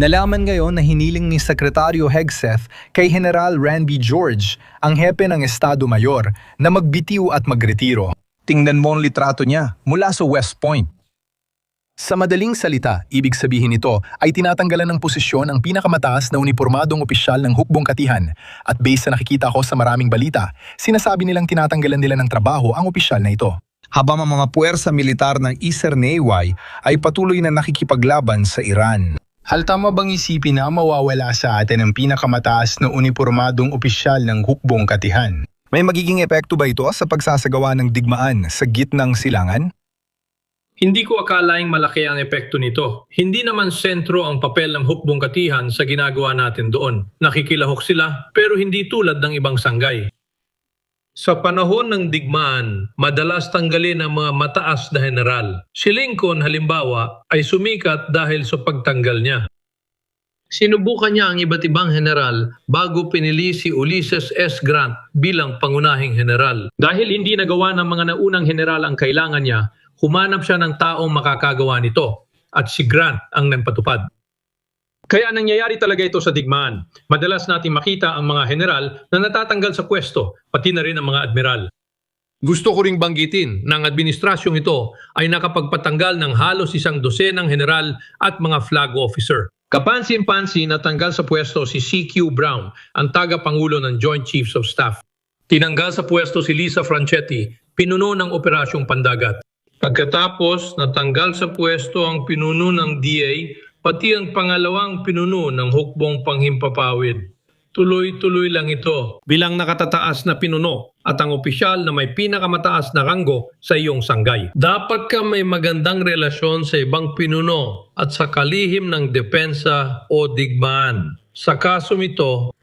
Nalaman ngayon na hiniling ni Sekretaryo Hegseth kay General Ranby George, ang hepe ng Estado Mayor, na magbitiw at magretiro. Tingnan mo ang litrato niya mula sa West Point. Sa madaling salita, ibig sabihin nito ay tinatanggalan ng posisyon ang pinakamataas na unipormadong opisyal ng hukbong katihan. At based sa nakikita ko sa maraming balita, sinasabi nilang tinatanggalan nila ng trabaho ang opisyal na ito. Habang ang mga puwersa militar ng Eastern Nayway ay patuloy na nakikipaglaban sa Iran. Haltama bang isipin na mawawala sa atin ang pinakamataas na unipormadong opisyal ng hukbong katihan? May magiging epekto ba ito sa pagsasagawa ng digmaan sa gitnang silangan? Hindi ko akalaing malaki ang epekto nito. Hindi naman sentro ang papel ng hukbong katihan sa ginagawa natin doon. Nakikilahok sila pero hindi tulad ng ibang sanggay. Sa panahon ng digmaan, madalas tanggalin ang mga mataas na general. Si Lincoln halimbawa ay sumikat dahil sa pagtanggal niya. Sinubukan niya ang iba't ibang general bago pinili si Ulysses S. Grant bilang pangunahing general. Dahil hindi nagawa ng mga naunang general ang kailangan niya, humanap siya ng taong makakagawa nito at si Grant ang nagpatupad. Kaya nangyayari talaga ito sa digmaan. Madalas natin makita ang mga general na natatanggal sa pwesto, pati na rin ang mga admiral. Gusto ko ring banggitin na ang administrasyong ito ay nakapagpatanggal ng halos 12 general at mga flag officer. Kapansin-pansin natanggal sa pwesto si C.Q. Brown, ang tagapangulo ng Joint Chiefs of Staff. Tinanggal sa pwesto si Lisa Franchetti, pinuno ng Operasyong Pandagat. Pagkatapos, natanggal sa pwesto ang pinuno ng DA, pati ang pangalawang pinuno ng hukbong panghimpapawid. Tuloy-tuloy lang ito bilang nakatataas na pinuno at ang opisyal na may pinakamataas na ranggo sa iyong sanggay. Dapat ka may magandang relasyon sa ibang pinuno at sa kalihim ng depensa o digmaan. Sa kasong ito,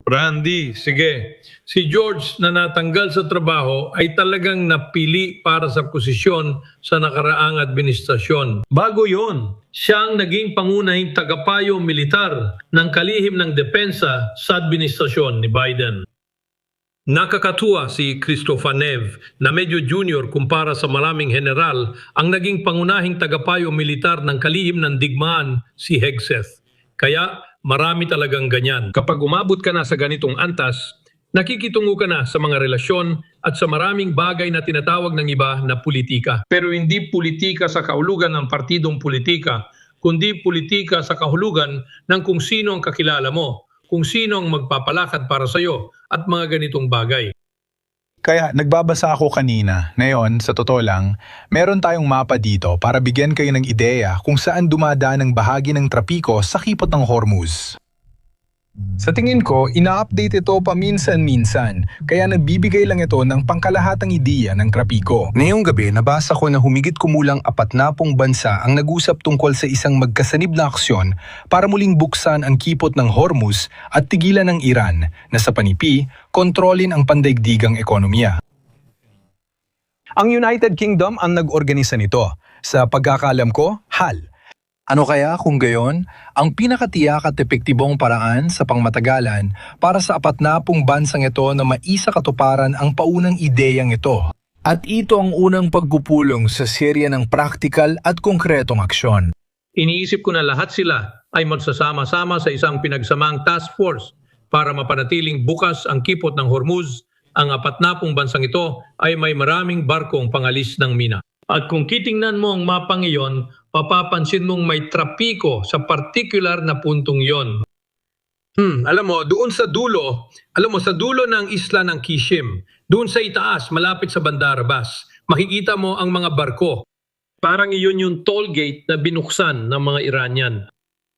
Randy, sige. Si George na natanggal sa trabaho ay talagang napili para sa posisyon sa nakaraang administrasyon. Bago yon, siya ang naging pangunahing tagapayo militar ng kalihim ng depensa sa administrasyon ni Biden. Nakakatuwa si Christopher Neve na medyo junior kumpara sa maraming general ang naging pangunahing tagapayo militar ng kalihim ng digmaan si Hegseth. Kaya marami talagang ganyan. Kapag umabot ka na sa ganitong antas, nakikitungo ka na sa mga relasyon at sa maraming bagay na tinatawag ng iba na politika. Pero hindi politika sa kahulugan ng partidong politika, kundi politika sa kahulugan ng kung sino ang kakilala mo, kung sino ang magpapalakad para sa iyo at mga ganitong bagay. Kaya nagbabasa ako kanina, ngayon sa totoo lang, meron tayong mapa dito para bigyan kayo ng ideya kung saan dumadaan ang bahagi ng trapiko sa kipot ng Hormuz. Sa tingin ko, ina-update ito paminsan-minsan, kaya nagbibigay lang ito ng pangkalahatang ideya ng trapiko. Ngayong gabi, nabasa ko na humigit kumulang 40 bansa ang nag-usap tungkol sa isang magkasanib na aksyon para muling buksan ang kipot ng Hormuz at tigilan ng Iran na sa panipi, kontrolin ang pandaigdigang ekonomiya. Ang United Kingdom ang nag-organisa nito. Sa pagkakalam ko, HAL. Ano kaya kung gayon, ang pinakatiyak at epektibong paraan sa pangmatagalan para sa 40 bansang ito na maisakatuparan ang paunang ideyang ito? At ito ang unang pagpupulong sa serya ng praktikal at konkretong aksyon. Iniisip ko na lahat sila ay magsasama-sama sa isang pinagsamang task force para mapanatiling bukas ang kipot ng Hormuz. Ang 40 bansang ito ay may maraming barkong pangalis ng mina. At kung titingnan mo ang mapang iyon, papapansin mong may trapiko sa partikular na puntong iyon. Alam mo, sa dulo ng isla ng Kishim, doon sa itaas, malapit sa Bandar Abbas, makikita mo ang mga barko. Parang iyon yung toll gate na binuksan ng mga Iranian.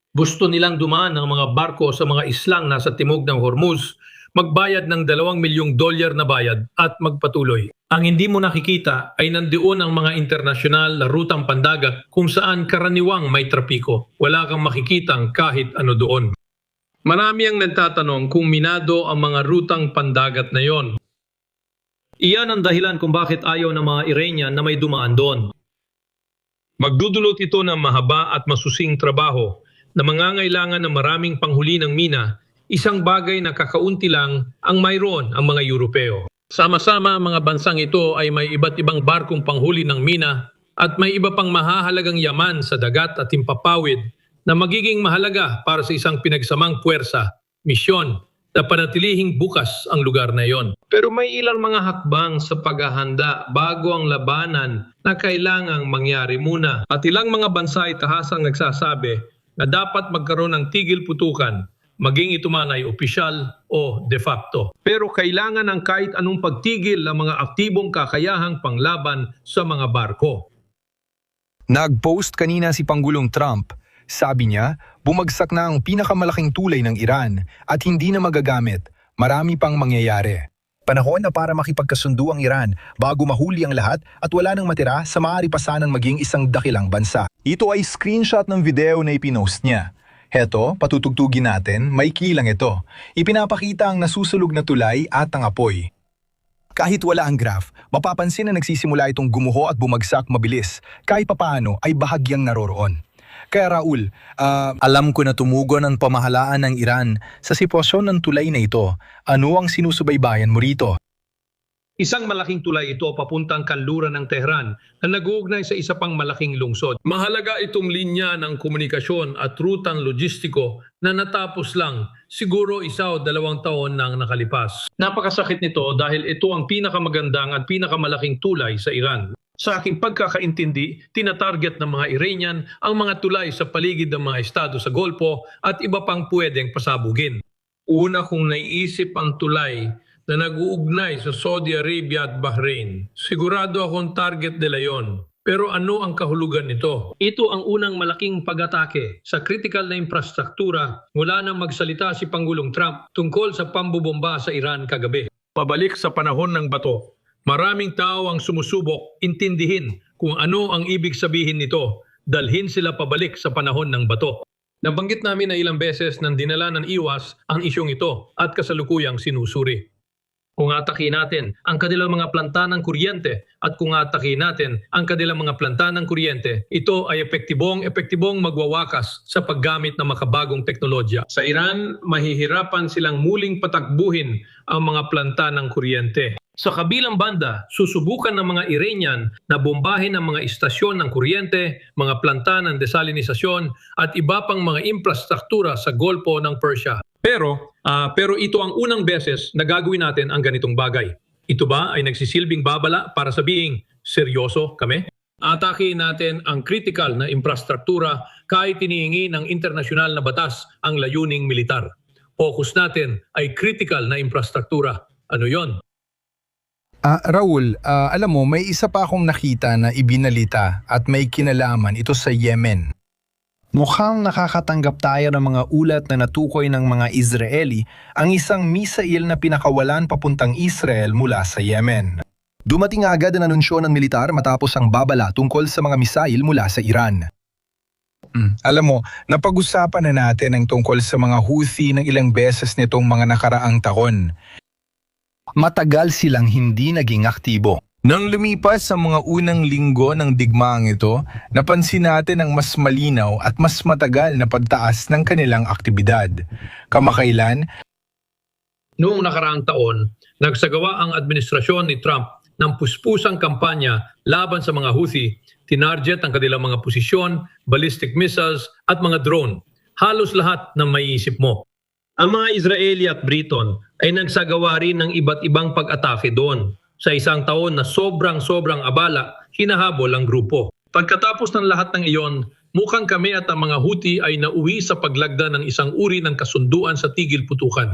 Gusto nilang dumaan ng mga barko sa mga islang nasa timog ng Hormuz, magbayad ng $2 milyong na bayad at magpatuloy. Ang hindi mo nakikita ay nandiyon ang mga internasyonal na rutang pandagat kung saan karaniwang may trapiko. Wala kang makikitang kahit ano doon. Marami ang nagtatanong kung minado ang mga rutang pandagat na yon. Iyan ang dahilan kung bakit ayaw ng mga Iranian na may dumaan doon. Magdudulot ito ng mahaba at masusing trabaho na mangangailangan ng maraming panghuli ng mina, isang bagay na kakaunti lang ang mayroon ang mga Europeo. Sama-sama ang mga bansang ito ay may iba't ibang barkong panghuli ng mina At may iba pang mahahalagang yaman sa dagat at himpapawid na magiging mahalaga para sa isang pinagsamang puwersa, misyon, na panatilihing bukas ang lugar na iyon. Pero may ilang mga hakbang sa paghahanda bago ang labanan na kailangang mangyari muna. At ilang mga bansa ay tahasang nagsasabi na dapat magkaroon ng tigil putukan, maging ito man ay opisyal o de facto. Pero kailangan ng kahit anong pagtigil ang mga aktibong kakayahang panglaban sa mga barko. Nag-post kanina si Pangulong Trump. Sabi niya, bumagsak na ang pinakamalaking tulay ng Iran at hindi na magagamit. Marami pang mangyayari. Panahon na para makipagkasundo ang Iran bago mahuli ang lahat at wala nang matira sa maaari pa sanang maging isang dakilang bansa. Ito ay screenshot ng video na ipinost niya. Heto, patutugtugin natin, may kilang ito. Ipinapakita ang nasusulog na tulay at ang apoy. Kahit wala ang graph, mapapansin na nagsisimula itong gumuho at bumagsak mabilis. Kahit papaano ay bahagyang naroroon. Kaya Raul, Alam ko na tumugon ang pamahalaan ng Iran sa sitwasyon ng tulay na ito. Ano ang sinusubaybayan mo rito? Isang malaking tulay ito papuntang kanluran ng Tehran na nag-uugnay sa isa pang malaking lungsod. Mahalaga itong linya ng komunikasyon at rutang logistiko na natapos lang siguro 1 o 2 taon nang nakalipas. Napakasakit nito dahil ito ang pinakamagandang at pinakamalaking tulay sa Iran. Sa aking pagkakaintindi, tinatarget ng mga Iranian ang mga tulay sa paligid ng mga estado sa Golpo at iba pang pwedeng pasabugin. Una kong naiisip ang tulay na nag-uugnay sa Saudi Arabia at Bahrain. Sigurado akong target nila yon. Pero ano ang kahulugan nito? Ito ang unang malaking pag-atake sa critical na infrastruktura mula nang magsalita si Pangulong Trump tungkol sa pambobomba sa Iran kagabi. Pabalik sa panahon ng bato. Maraming tao ang sumusubok intindihin kung ano ang ibig sabihin nito. Dalhin sila pabalik sa panahon ng bato. Nabanggit namin na ilang beses nang dinala ng iwas ang isyong ito at kasalukuyang sinusuri. Kung atake natin ang kanilang mga planta ng kuryente at kung atake natin ang kanilang mga planta ng kuryente, ito ay epektibong magwawakas sa paggamit ng makabagong teknolohiya. Sa Iran, mahihirapan silang muling patakbuhin ang mga planta ng kuryente. Sa kabilang banda, susubukan ng mga Iranian na bombahin ang mga istasyon ng kuryente, mga planta ng desalinisasyon at iba pang mga infrastruktura sa Golpo ng Persia. Pero ito ang unang beses na gagawin natin ang ganitong bagay. Ito ba ay nagsisilbing babala para sabihing seryoso kami? Atake natin ang critical na infrastruktura kahit hinihingi ng internasyonal na batas ang layuning militar. Focus natin ay critical na infrastruktura. Ano yon? Raul, alam mo, may isa pa akong nakita na ibinalita at may kinalaman ito sa Yemen. Mukhang nakakatanggap tayo ng mga ulat na natukoy ng mga Israeli ang isang misail na pinakawalan papuntang Israel mula sa Yemen. Dumating agad ang anunsyo ng militar matapos ang babala tungkol sa mga misail mula sa Iran. Alam mo, napag-usapan na natin ang tungkol sa mga Houthi ng ilang beses nitong mga nakaraang taon. Matagal silang hindi naging aktibo. Nang lumipas sa mga unang linggo ng digmaang ito, napansin natin ang mas malinaw at mas matagal na pagtaas ng kanilang aktibidad. Kamakailan, Noong nakaraang taon, nagsagawa ang administrasyon ni Trump ng puspusang kampanya laban sa mga Houthi, tinarget ang kanilang mga posisyon, ballistic missiles at mga drone. Halos lahat ng maiisip mo. Ang mga Israeli at Briton ay nagsagawa rin ng iba't ibang pag-atake doon. Sa isang taon na sobrang abala, hinahabol ang grupo. Pagkatapos ng lahat ng iyon, mukhang kami at ang mga Houthi ay nauwi sa paglagda ng isang uri ng kasunduan sa tigil putukan.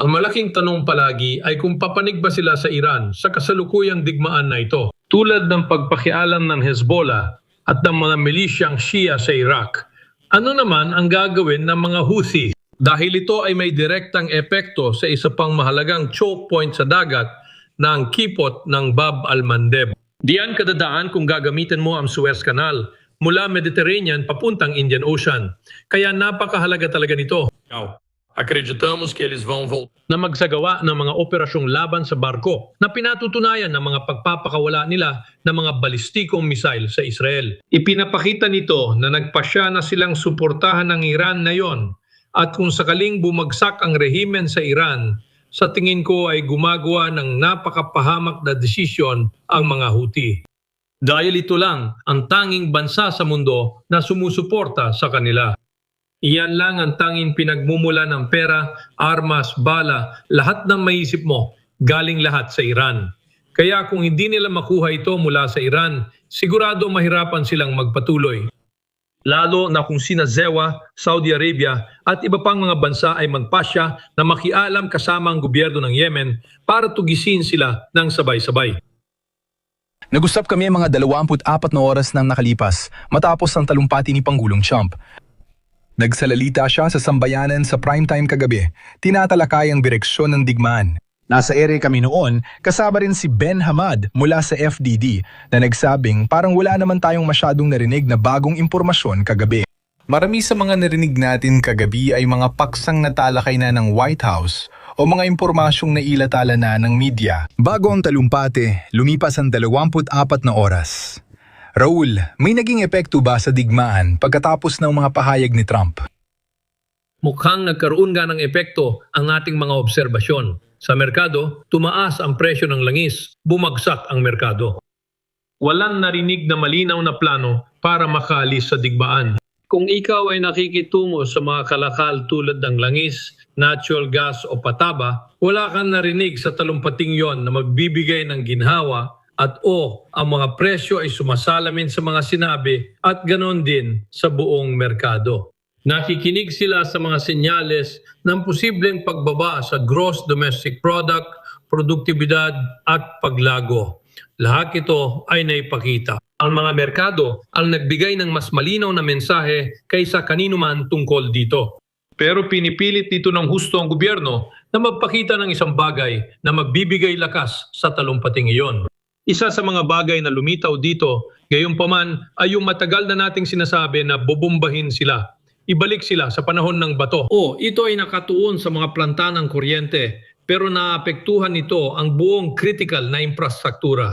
Ang malaking tanong palagi ay kung papanig ba sila sa Iran sa kasalukuyang digmaan na ito. Tulad ng pagpakialam ng Hezbollah at ng mga milisyang Shia sa Iraq. Ano naman ang gagawin ng mga Houthi? Dahil ito ay may direktang epekto sa isa pang mahalagang choke point sa dagat ng kipot ng Bab al-Mandeb. Diyan kadadaan kung gagamitin mo ang Suez Canal mula Mediterranean papuntang Indian Ocean. Kaya napakahalaga talaga nito. Acreditamos que eles vão voltar na magsagawa ng mga operasyong laban sa barko na pinatutunayan ng mga pagpapakawala nila ng mga balistikong missile sa Israel. Ipinapakita nito na nagpasya na silang suportahan ng Iran na yon at kung sakaling bumagsak ang rehimen sa Iran, sa tingin ko ay gumagawa ng napakapahamak na desisyon ang mga Houthi. Dahil ito lang ang tanging bansa sa mundo na sumusuporta sa kanila. Iyan lang ang tanging pinagmumula ng pera, armas, bala, lahat ng maisip mo, galing lahat sa Iran. Kaya kung hindi nila makuha ito mula sa Iran, sigurado mahirapan silang magpatuloy. Lalo na kung sina Zewa, Saudi Arabia at iba pang mga bansa ay magpasya na makialam kasama ang gobyerno ng Yemen para tugisin sila ng sabay-sabay. Nag-usap kami mga 24 na oras nang nakalipas matapos ang talumpati ni Pangulong Trump. Nagsalalita siya sa sambayanan sa primetime kagabi, tinatalakay ang direksyon ng digmaan. Nasa ere kami noon, kasama rin si Ben Hamad mula sa FDD na nagsabing parang wala naman tayong masyadong narinig na bagong impormasyon kagabi. Marami sa mga narinig natin kagabi ay mga paksang natalakay na ng White House o mga impormasyong nailatala na ng media. Bago ang talumpati, lumipas ang 24 na oras. Raul, may naging epekto ba sa digmaan pagkatapos ng mga pahayag ni Trump? Mukhang nagkaroon nga ng epekto ang ating mga obserbasyon. Sa merkado, tumaas ang presyo ng langis, bumagsak ang merkado. Walang narinig na malinaw na plano para makaalis sa digmaan. Kung ikaw ay nakikitungo sa mga kalakal tulad ng langis, natural gas o pataba, wala kang narinig sa talumpating yon na magbibigay ng ginhawa at ang mga presyo ay sumasalamin sa mga sinabi at ganon din sa buong merkado. Nakikinig sila sa mga senyales ng posibleng pagbaba sa gross domestic product, produktibidad at paglago. Lahat ito ay naipakita. Ang mga merkado ang nagbigay ng mas malinaw na mensahe kaysa kanino man tungkol dito. Pero pinipilit dito ng husto ang gobyerno na magpakita ng isang bagay na magbibigay lakas sa talumpating iyon. Isa sa mga bagay na lumitaw dito, gayunpaman ay yung matagal na nating sinasabi na bobombahin sila. Ibalik sila sa panahon ng bato. Ito ay nakatuon sa mga planta ng kuryente, pero naapektuhan nito ang buong critical na infrastruktura.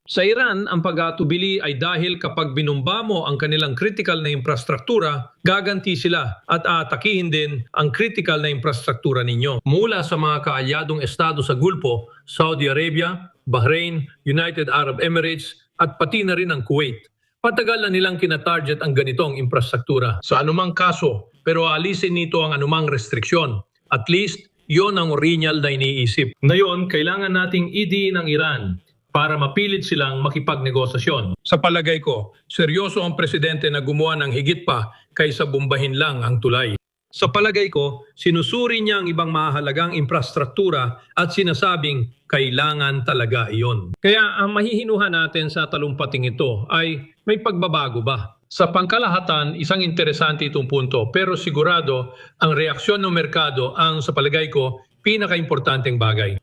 Sa Iran, ang pag-atubili ay dahil kapag binumba mo ang kanilang critical na infrastruktura, gaganti sila at aatakihin din ang critical na infrastruktura ninyo. Mula sa mga kaalyadong estado sa Gulpo, Saudi Arabia, Bahrain, United Arab Emirates at pati na rin ang Kuwait. Patagal na nilang kinatarget ang ganitong infrastruktura. Sa anumang kaso, pero alisin nito ang anumang restriksyon. At least, yon ang original na iniisip. Ngayon, kailangan nating idiin ang Iran para mapilit silang makipagnegosasyon. Sa palagay ko, seryoso ang presidente na gumawa ng higit pa kaysa bombahin lang ang tulay. Sa palagay ko, sinusuri niya ang ibang mahalagang infrastruktura at sinasabing kailangan talaga iyon. Kaya ang mahihinuhan natin sa talumpating ito ay may pagbabago ba? Sa pangkalahatan, isang interesante itong punto pero sigurado ang reaksyon ng merkado ang sa palagay ko pinaka-importanteng bagay.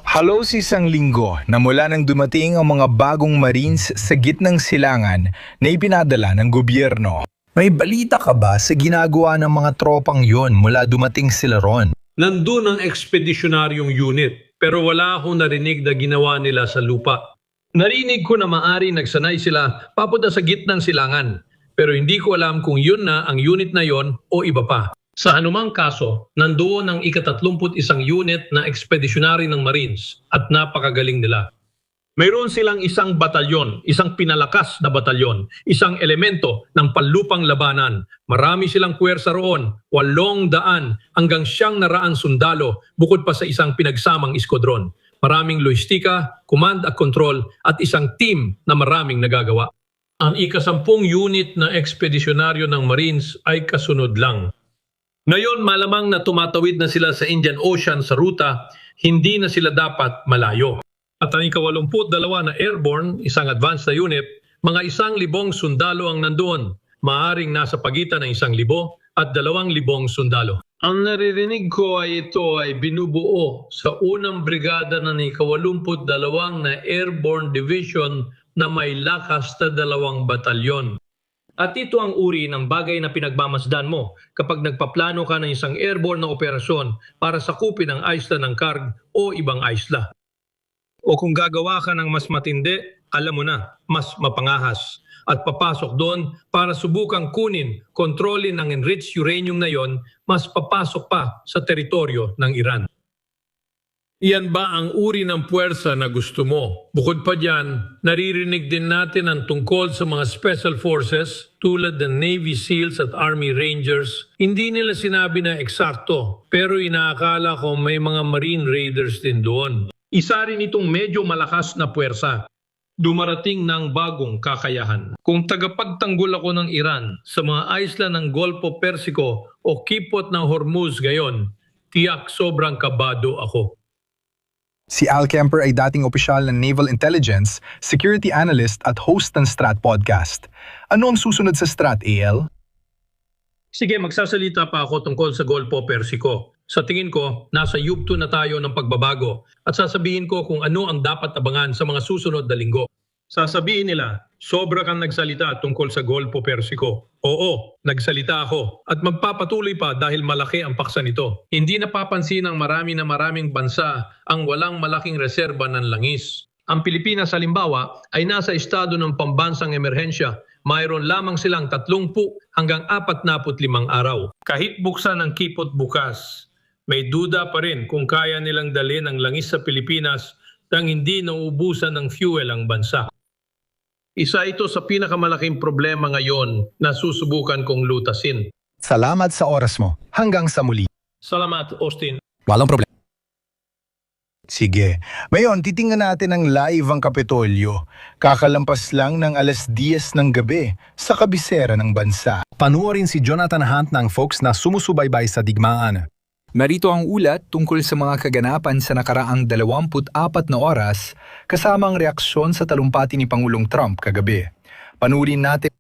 Halos isang linggo na mula nang dumating ang mga bagong Marines sa gitnang silangan na ipinadala ng gobyerno. May balita ka ba sa ginagawa ng mga tropang yon mula dumating sila ron? Nandun ang ekspedisyonaryong unit pero wala akong narinig na ginawa nila sa lupa. Narinig ko na maari nagsanay sila papunta sa gitnang silangan pero hindi ko alam kung yun na ang unit na yon o iba pa. Sa anumang kaso, nandoon ang ika-31 unit na ekspedisyonary ng Marines at napakagaling nila. Mayroon silang isang batalyon, isang pinalakas na batalyon, isang elemento ng panlupang labanan. Marami silang puwersa roon, 800 hanggang 900 sundalo bukod pa sa isang pinagsamang iskodron. Maraming logistika, command at control at isang team na maraming nagagawa. Ang ika-10 unit na ekspedisyonaryo ng Marines ay kasunod lang. Ngayon malamang na tumatawid na sila sa Indian Ocean sa ruta, hindi na sila dapat malayo. At ang ika-82 na airborne, isang advanced na unit, mga 1,000 sundalo ang nandoon, maaring nasa pagitan ng 1,000 at 2,000 sundalo. Ang naririnig ko ay ito ay binubuo sa unang brigada ng ika-82 na Airborne Division na may lakas na 2 batalyon. At ito ang uri ng bagay na pinagmamasdan mo kapag nagpaplano ka ng isang airborne na operasyon para sakupin ang isla ng Karg o ibang isla. O kung gagawa ka ng mas matindi, alam mo na, mas mapangahas. At papasok doon para subukang kunin, kontrolin ang enriched uranium na yon, mas papasok pa sa teritoryo ng Iran. Iyan ba ang uri ng puwersa na gusto mo? Bukod pa dyan, naririnig din natin ang tungkol sa mga special forces tulad ng Navy SEALs at Army Rangers. Hindi nila sinabi na eksakto, pero inaakala ko may mga Marine Raiders din doon. Isa rin itong medyo malakas na puwersa. Dumarating ng bagong kakayahan. Kung tagapagtanggol ako ng Iran sa mga isla ng Golfo Persiko o kipot ng Hormuz gayon, tiyak sobrang kabado ako. Si Al Kemper ay dating opisyal ng Naval Intelligence, security analyst at host ng Strat Podcast. Ano ang susunod sa Strat, AL? Sige, magsasalita pa ako tungkol sa Golfo Persiko. Sa tingin ko, nasa yugto na tayo ng pagbabago at sasabihin ko kung ano ang dapat abangan sa mga susunod na linggo. Sasabihin nila, sobra kang nagsalita tungkol sa Golfo Persiko. Oo, nagsalita ako at magpapatuloy pa dahil malaki ang paksa nito. Hindi napapansin ng maraming bansa ang walang malaking reserba ng langis. Ang Pilipinas halimbawa ay nasa estado ng pambansang emerhensya. Mayroon lamang silang 30 hanggang 45 araw. Kahit buksan ang kipot bukas, may duda pa rin kung kaya nilang dalhin ang langis sa Pilipinas nang hindi nauubusan ng fuel ang bansa. Isa ito sa pinakamalaking problema ngayon na susubukan kong lutasin. Salamat sa oras mo. Hanggang sa muli. Salamat, Austin. Walang problema. Sige. Ngayon, titingnan natin ang live ang Kapitolyo. Kakalampas lang ng 10:00 ng gabi sa kabisera ng bansa. Panuorin si Jonathan Hunt ng Fox na sumusubaybay sa digmaan. Narito ang ulat tungkol sa mga kaganapan sa nakaraang 24 na oras kasama ang reaksyon sa talumpati ni Pangulong Trump kagabi. Panurin natin.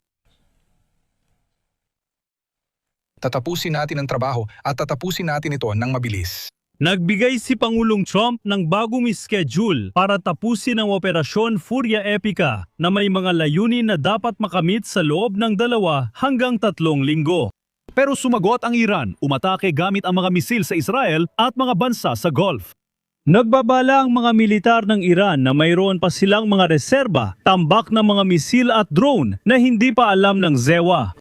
Tatapusin natin ang trabaho at tatapusin natin ito ng mabilis. Nagbigay si Pangulong Trump ng bagong schedule para tapusin ang Operasyon Furia Epica na may mga layunin na dapat makamit sa loob ng 2 hanggang 3 linggo. Pero sumagot ang Iran, umatake gamit ang mga misil sa Israel at mga bansa sa Gulf. Nagbabala ang mga militar ng Iran na mayroon pa silang mga reserba, tambak ng mga misil at drone na hindi pa alam ng ZEWA.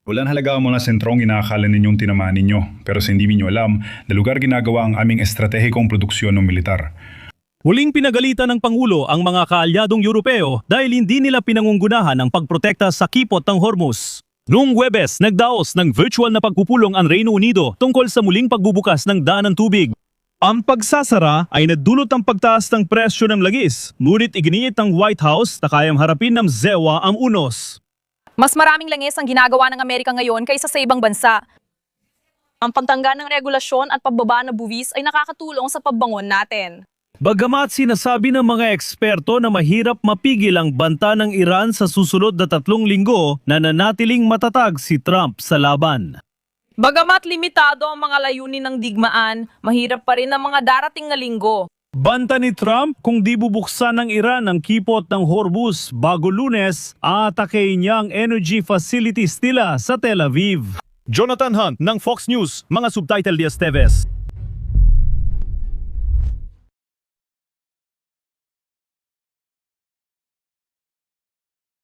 Walang halaga ang mga sentrong inaakala ninyong tinamaan ninyo, pero sa hindi ninyo alam na lugar ginagawa ang aming estratehikong produksyon ng militar. Huling pinagalitan ng Pangulo ang mga kaalyadong Europeo dahil hindi nila pinangungunahan ang pagprotekta sa kipot ng Hormuz. Noong Huwebes, nagdaos ng virtual na pagpupulong ang Reino Unido tungkol sa muling pagbubukas ng daan ng tubig. Ang pagsasara ay nagdulot ng pagtaas ng presyo ng langis, ngunit iginiit ng White House na kayang harapin ng ZEWA ang unos. Mas maraming langis ang ginagawa ng Amerika ngayon kaysa sa ibang bansa. Ang pagtangga ng regulasyon at pagbaba ng buwis ay nakakatulong sa pagbangon natin. Bagamat sinasabi ng mga eksperto na mahirap mapigil ang banta ng Iran sa susunod na 3 linggo, nananatiling matatag si Trump sa laban. Bagamat limitado ang mga layunin ng digmaan, mahirap pa rin ang mga darating na linggo. Banta ni Trump kung di bubuksan ng Iran ang kipot ng Hormuz bago Lunes, aatakein niya ang energy facilities nila sa Tel Aviv. Jonathan Hunt ng Fox News, mga subtitle Diaz Teves.